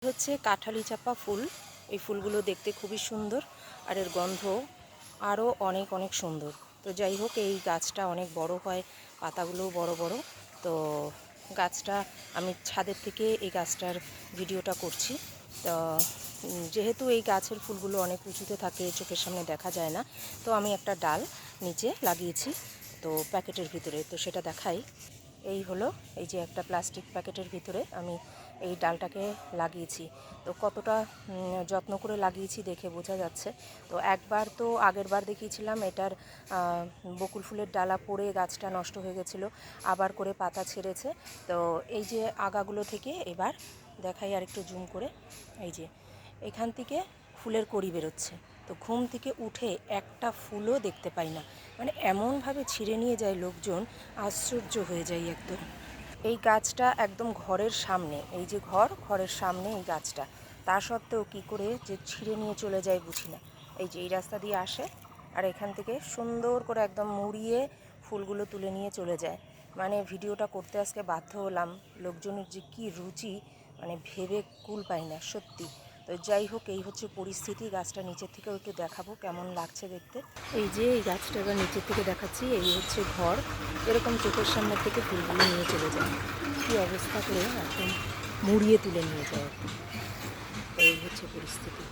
হচ্ছে কাঁঠালি চাপা ফুল। এই ফুলগুলো দেখতে খুবই সুন্দর আর এর গন্ধ আরও অনেক অনেক সুন্দর। তো যাই হোক, এই গাছটা অনেক বড় হয়, পাতাগুলোও বড় বড়। তো গাছটা আমি ছাদের থেকে এই গাছটার ভিডিওটা করছি। তো যেহেতু এই গাছের ফুলগুলো অনেক উঁচুতে থাকে, চোখের সামনে দেখা যায় না, তো আমি একটা ডাল নিচে লাগিয়েছি তো প্যাকেটের ভিতরে। তো সেটা দেখাই। এই হলো, এই যে একটা প্লাস্টিক প্যাকেটের ভিতরে আমি এই ডালটাকে লাগিয়েছি। তো কতটা যত্ন করে লাগিয়েছি দেখে বোঝা যাচ্ছে। তো একবার তো আগের বার দেখিয়েছিলাম এটার বকুল ফুলের ডালা পড়ে গাছটা নষ্ট হয়ে গেছিলো, আবার করে পাতা ছেড়েছে। তো এই যে আগাগুলো থেকে এবার দেখাই আর একটু জুম করে, এই যে এখান থেকে ফুলের কড়ি বেরোচ্ছে। তো ঘুম থেকে উঠে একটা ফুলও দেখতে পাই না, মানে এমনভাবে ছিঁড়ে নিয়ে যায় লোকজন, আশ্চর্য হয়ে যায় একদম। এই গাছটা একদম ঘরের সামনে, এই যে ঘরের সামনে এই গাছটা, তা সত্ত্বেও কী করে যে ছিঁড়ে নিয়ে চলে যায় বুঝি না। এই যে এই রাস্তা দিয়ে আসে আর এখান থেকে সুন্দর করে একদম মুড়িয়ে ফুলগুলো তুলে নিয়ে চলে যায়। মানে ভিডিওটা করতে আজকে বাধ্য হলাম, লোকজনের যে কী রুচি, মানে ভেবে কুল পাই না সত্যি। তো যাই হোক, এই হচ্ছে পরিস্থিতি। গাছটা নিচের থেকেও একটু দেখাবো কেমন লাগছে দেখতে। এই যে এই গাছটা এবার নিচের থেকে দেখাচ্ছি, এই হচ্ছে ঘর। এরকম চোখের সামনে থেকে ফুলগুলো নিয়ে চলে যায়, কী অবস্থা করে একদম মুড়িয়ে তুলে নিয়ে যায়। এই হচ্ছে পরিস্থিতি।